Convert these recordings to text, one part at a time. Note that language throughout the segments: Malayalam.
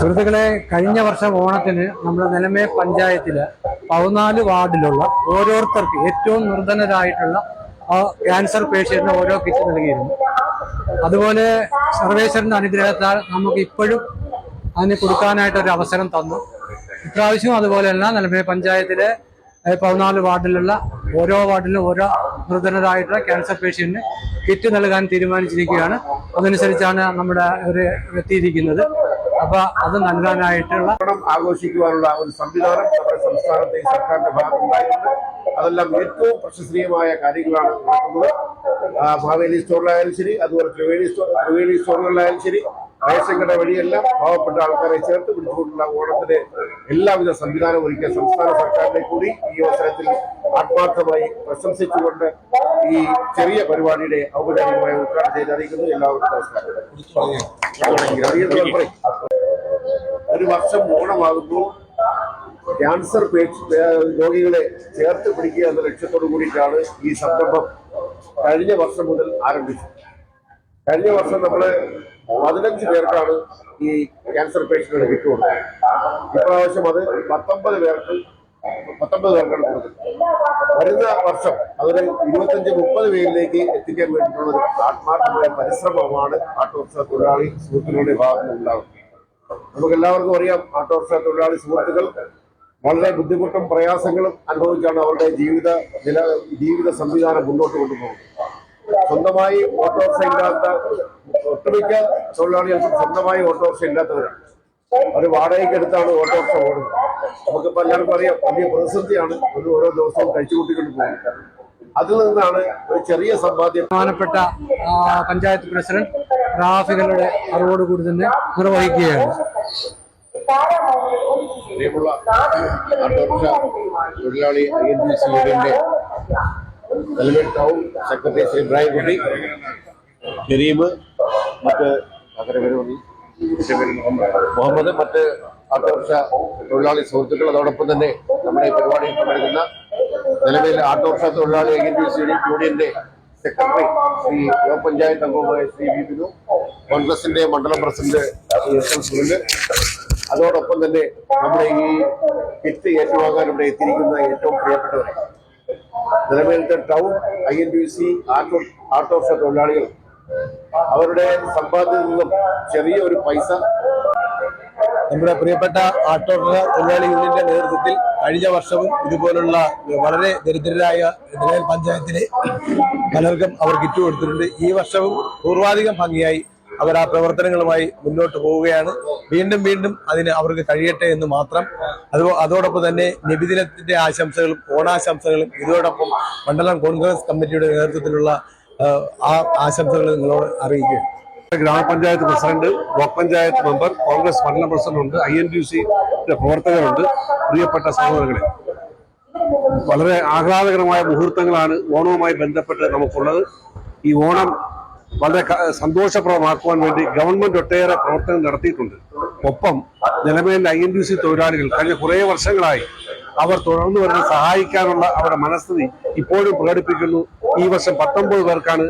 സുഹൃത്തുക്കളെ, കഴിഞ്ഞ വർഷം ഓണത്തിന് നമ്മുടെ നിലമേ പഞ്ചായത്തില് 14 വാർഡിലുള്ള ഓരോരുത്തർക്ക് ഏറ്റവും നിർധനരായിട്ടുള്ള ക്യാൻസർ പേഷ്യന്റിന് ഓരോ കിറ്റ് നൽകിയിരുന്നു. അതുപോലെ സർവേശ്വരന്റെ അനുഗ്രഹത്താൽ നമുക്ക് ഇപ്പോഴും അതിന് കൊടുക്കാനായിട്ടൊരു അവസരം തന്നു. ഇപ്രാവശ്യം അതുപോലെ തന്നെ നിലമേ പഞ്ചായത്തിലെ 14 വാർഡിലുള്ള ഓരോ വാർഡിലും ഓരോ നിർധനരായിട്ടുള്ള ക്യാൻസർ പേഷ്യന്റിന് കിറ്റ് നൽകാൻ തീരുമാനിച്ചിരിക്കുകയാണ്. അതനുസരിച്ചാണ് നമ്മുടെ എത്തിയിരിക്കുന്നത്. അപ്പൊ അത് നൽകാനായിട്ടുള്ള ആഘോഷിക്കുവാനുള്ള ഒരു സംവിധാനം നമ്മുടെ സംസ്ഥാനത്തെ സർക്കാരിന്റെ ഭാഗത്തുണ്ടായിട്ടുണ്ട്. അതെല്ലാം ഏറ്റവും പ്രശസ്തീയമായ കാര്യങ്ങളാണ് നടക്കുന്നത്. മാവേലി സ്റ്റോറിലായാലും ശരി, അതുപോലെ ത്രിവേണി സ്റ്റോറുകളിലായാലും ശരി, റേഷൻ കട വഴിയെല്ലാം പാവപ്പെട്ട ആൾക്കാരെ ചേർത്ത് പിടിച്ചുകൊണ്ടുള്ള ഓണത്തിന് എല്ലാവിധ സംവിധാനം ഒരുക്കിയ സംസ്ഥാന സർക്കാരിനെ കൂടി ഈ അവസരത്തിൽ ആത്മാർത്ഥമായി പ്രശംസിച്ചുകൊണ്ട് ഈ ചെറിയ പരിപാടിയുടെ ഔപചാരികമായി ഉദ്ഘാടനം ചെയ്ത് അറിയിക്കുന്നു. എല്ലാവർക്കും നമസ്കാരം. ഒരു വർഷം ഓണമാകുമ്പോൾ ക്യാൻസർ രോഗികളെ ചേർത്ത് പിടിക്കുക എന്ന ലക്ഷ്യത്തോടു കൂടിയിട്ടാണ് ഈ സംരംഭം കഴിഞ്ഞ വർഷം മുതൽ ആരംഭിച്ചത്. കഴിഞ്ഞ വർഷം നമ്മള് 15 പേർക്കാണ് ഈ ക്യാൻസർ പേഷ്യന്റുകൾ കിറ്റ് കൊടുത്തത്. ഇപ്രാവശ്യം അത് 19 പേർക്കാണ് കൊടുക്കുന്നത്. വരുന്ന വർഷം അതിന് 25-30 പേരിലേക്ക് എത്തിക്കാൻ വേണ്ടിയിട്ടുള്ള ആത്മാർത്ഥമായ പരിശ്രമമാണ് ആട്ടോറിക്ഷ തൊഴിലാളി സുഹൃത്തുക്കളുടെ ഭാഗത്ത് ഉണ്ടാകുന്നത്. നമുക്ക് എല്ലാവർക്കും അറിയാം, ഓട്ടോറിക്ഷ തൊഴിലാളി സുഹൃത്തുക്കൾ വളരെ ബുദ്ധിമുട്ടും പ്രയാസങ്ങളും അനുഭവിച്ചാണ് അവരുടെ ജീവിത സംവിധാനം മുന്നോട്ട് കൊണ്ടുപോകുന്നത്. സ്വന്തമായി ഓട്ടോറിക്ഷ ഇല്ലാത്ത ഒട്ടുമിക്ക തൊഴിലാളികൾക്കും സ്വന്തമായി ഓട്ടോറിക്ഷ ഇല്ലാത്തവരാണ്. ഒരു വാടകയ്ക്ക് എടുത്താണ് ഓട്ടോറിക്ഷ ഓടുന്നത്. നമുക്കിപ്പോൾ എല്ലാവർക്കും അറിയാം, വലിയ പ്രതിസന്ധിയാണ് ഓരോ ദിവസവും കഴിച്ചുകൂട്ടിക്കൊണ്ട് പോകുന്നത്. അതിൽ നിന്നാണ് ഒരു ചെറിയ സമ്പാദ്യം ബഹുമാനപ്പെട്ട പഞ്ചായത്ത് പ്രസിഡന്റ് റാഫികളുടെ അറിവോടുകൂടി തന്നെ നിർവഹിക്കുകയാണ്. പ്രിയമുള്ള ഓട്ടോറിക്ഷ തൊഴിലാളി INTUC യൂണിയന്റെ നിലവിൽ ടൗൺ സെക്രട്ടറി ശ്രീ ഇബ്രാഹിം കുട്ടി, കരീം, മറ്റ് മുഹമ്മദ്, മറ്റ് ഓട്ടോറിക്ഷ തൊഴിലാളി സുഹൃത്തുക്കൾ, അതോടൊപ്പം തന്നെ നമ്മുടെ ഈ പരിപാടിയിൽ പങ്കെടുക്കുന്ന നിലവിലെ ഓട്ടോറിക്ഷ തൊഴിലാളി INTUC യൂണിയന്റെ സെക്രട്ടറി ശ്രീ ഗ്രാമപഞ്ചായത്ത് അംഗമായ ശ്രീ വി ബിനു, കോൺഗ്രസിന്റെ മണ്ഡലം പ്രസിഡന്റ് ശ്രീ SM സുനിൽ, അതോടൊപ്പം തന്നെ നമ്മുടെ ഈ കിറ്റ് ഏറ്റുവാങ്ങാൻ ഇവിടെ എത്തിയിരിക്കുന്ന ഏറ്റവും പ്രിയപ്പെട്ടവരെ നിലവിലത്തെ ടൗൺ INTUC ഓട്ടോറിക്ഷ തൊഴിലാളികൾ അവരുടെ സമ്പാദ്യത്തിൽ നിന്നും ചെറിയൊരു പൈസ നമ്മുടെ പ്രിയപ്പെട്ട ഓട്ടോറിക്ഷ തൊഴിലാളി യൂണിയന്റെ നേതൃത്വത്തിൽ കഴിഞ്ഞ വർഷവും ഇതുപോലുള്ള വളരെ ദരിദ്രരായ നിലവിൽ പഞ്ചായത്തിലെ പലർക്കും അവർ കിറ്റ് കൊടുത്തിട്ടുണ്ട്. ഈ വർഷവും പൂർവാധികം ഭംഗിയായി അവർ ആ പ്രവർത്തനങ്ങളുമായി മുന്നോട്ട് പോവുകയാണ്. വീണ്ടും അതിന് അവർക്ക് കഴിയട്ടെ എന്ന് മാത്രം. അതോടൊപ്പം തന്നെ നബിദിനത്തിന്റെ ആശംസകളും ഓണാശംസകളും ഇതോടൊപ്പം മണ്ഡലം കോൺഗ്രസ് കമ്മിറ്റിയുടെ നേതൃത്വത്തിലുള്ള ആ ആശംസകൾ നിങ്ങളോട് അറിയിക്കുകയാണ്. ഗ്രാമപഞ്ചായത്ത് president, block panchayat member, Congress മണ്ഡലം പ്രസിഡന്റ്, INTUC പ്രവർത്തകരുണ്ട്. പ്രിയപ്പെട്ട സഹോദരങ്ങളെ, വളരെ ആഹ്ലാദകരമായ മുഹൂർത്തങ്ങളാണ് ഓണവുമായി ബന്ധപ്പെട്ട് നമുക്കുള്ളത്. ഈ ഓണം വളരെ സന്തോഷപ്രദമാക്കുവാൻ വേണ്ടി ഗവൺമെന്റ് ഒട്ടേറെ പ്രവർത്തനം നടത്തിയിട്ടുണ്ട്. ഒപ്പം നിലമേൽ INTUC തൊഴിലാളികൾ കഴിഞ്ഞ കുറേ വർഷങ്ങളായി അവർ തുടർന്നു വരുന്ന സഹായിക്കാനുള്ള അവരുടെ മനസ്ഥിതി ഇപ്പോഴും പ്രകടിപ്പിക്കുന്നു. ഈ വർഷം 19 പേർക്കാണ്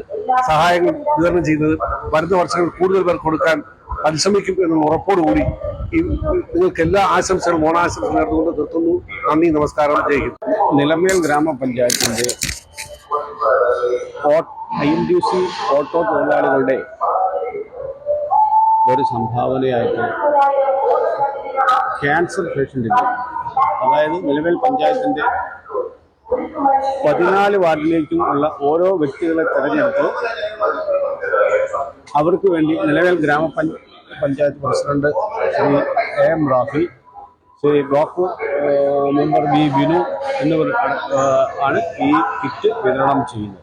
സഹായങ്ങൾ വിതരണം ചെയ്തത്. വരുന്ന വർഷങ്ങൾ കൂടുതൽ പേർ കൊടുക്കാൻ പരിശ്രമിക്കും എന്നുള്ള ഉറപ്പോടുകൂടി നിങ്ങൾക്ക് എല്ലാ ആശംസകളും ഓണാശംസകൾ നേർന്നുകൊണ്ട് നിർത്തുന്നു. നന്ദി, നമസ്കാരം, ജയിക്കും. നിലമേൽ ഗ്രാമപഞ്ചായത്തിന്റെ INTUC ഓട്ടോ തൊഴിലാളികളുടെ ഒരു സംഭാവനയായിട്ട് ക്യാൻസർ പേഷ്യന്റിന്, അതായത് നിലമേൽ പഞ്ചായത്തിന്റെ 14 വാർഡിലേക്കും ഉള്ള ഓരോ വ്യക്തികളെ തെരഞ്ഞെടുത്ത് അവർക്ക് വേണ്ടി നിലമേൽ ഗ്രാമപഞ്ചായത്ത് president Shri AM Rafi, Shri block member V Binu എന്നിവർ ആണ് ഈ കിറ്റ് വിതരണം ചെയ്യുന്നത്.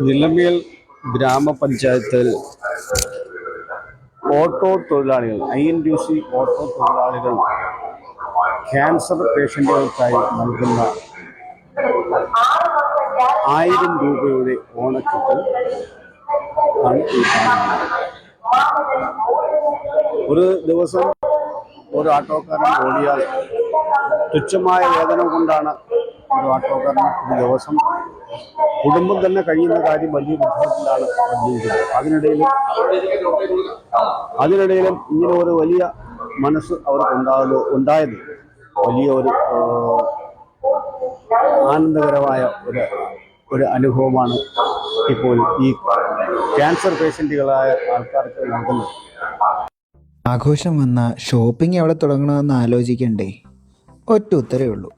നിലമേൽ ഗ്രാമപഞ്ചായത്തിൽ ഓട്ടോ തൊഴിലാളികൾ, INTUC ഓട്ടോ തൊഴിലാളികൾ ക്യാൻസർ പേഷ്യന്റുകൾക്കായി നൽകുന്ന 1000 രൂപയുടെ ഓണക്കിറ്റ് ആണ് ഈ കാണുന്നത്. ഒരു ദിവസം ഒരു ഓട്ടോക്കാരൻ ഓടിയാൽ തുച്ഛമായ വേതനം കൊണ്ടാണ് ഒരു ഓട്ടോക്കാരൻ ഒരു ദിവസം കുടുംബം തന്നെ കഴിയുന്ന കാര്യം വലിയ ബുദ്ധിമുട്ടിലാണ് ജീവിക്കുന്നത്. അതിനിടയിലും ഇങ്ങനെ ഒരു വലിയ മനസ്സ് അവർക്ക് ഉണ്ടായത് വലിയ ഒരു ആനന്ദകരമായ ഒരു അനുഭവമാണ് ഇപ്പോൾ ഈ ക്യാൻസർ പേഷ്യൻറ്റുകളായ ആൾക്കാർക്ക് നൽകുന്നത്. ആഘോഷം വന്ന ഷോപ്പിംഗ് എവിടെ തുടങ്ങണമെന്ന് ആലോചിക്കണ്ടേ? ഒറ്റ ഉത്തരവേ ഉള്ളൂ,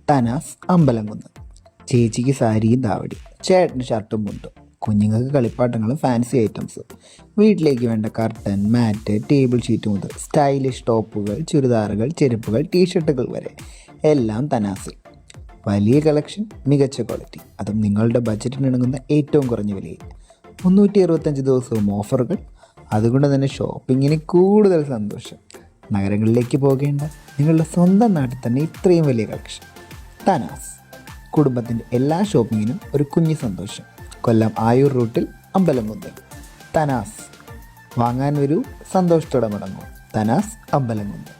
തനാസ് അമ്പലംകുന്ന്. ചേച്ചിക്ക് സാരിയും താവടി, ചേട്ടന് ഷർട്ടും മുണ്ടും, കുഞ്ഞുങ്ങൾക്ക് കളിപ്പാട്ടങ്ങളും ഫാൻസി ഐറ്റംസ്, വീട്ടിലേക്ക് വേണ്ട കർട്ടൻ, മാറ്റ്, ടേബിൾ ഷീറ്റ് മുതൽ സ്റ്റൈലിഷ് ടോപ്പുകൾ, ചുരിദാറുകൾ, ചെരുപ്പുകൾ, ടീഷർട്ടുകൾ വരെ എല്ലാം തനാസിൽ. വലിയ കളക്ഷൻ, മികച്ച ക്വാളിറ്റി, അതും നിങ്ങളുടെ ബജറ്റിനിണങ്ങുന്ന ഏറ്റവും കുറഞ്ഞ വിലയിൽ. 365 ദിവസവും ഓഫറുകൾ. അതുകൊണ്ട് തന്നെ ഷോപ്പിങ്ങിന് കൂടുതൽ സന്തോഷം. നഗരങ്ങളിലേക്ക് പോകേണ്ട, നിങ്ങളുടെ സ്വന്തം നാട്ടിൽ തന്നെ ഇത്രയും വലിയ കളക്ഷൻ. തനാസ്, കുടുംബത്തിൻ്റെ എല്ലാ ഷോപ്പിങ്ങിനും ഒരു കുഞ്ഞു സന്തോഷം. കൊല്ലം ആയൂർ റൂട്ടിൽ അമ്പലംകുന്ന്. തനാസ്, വാങ്ങാൻ വരൂ, സന്തോഷത്തോടെ മടങ്ങൂ. തനാസ് അമ്പലംകുന്ന്.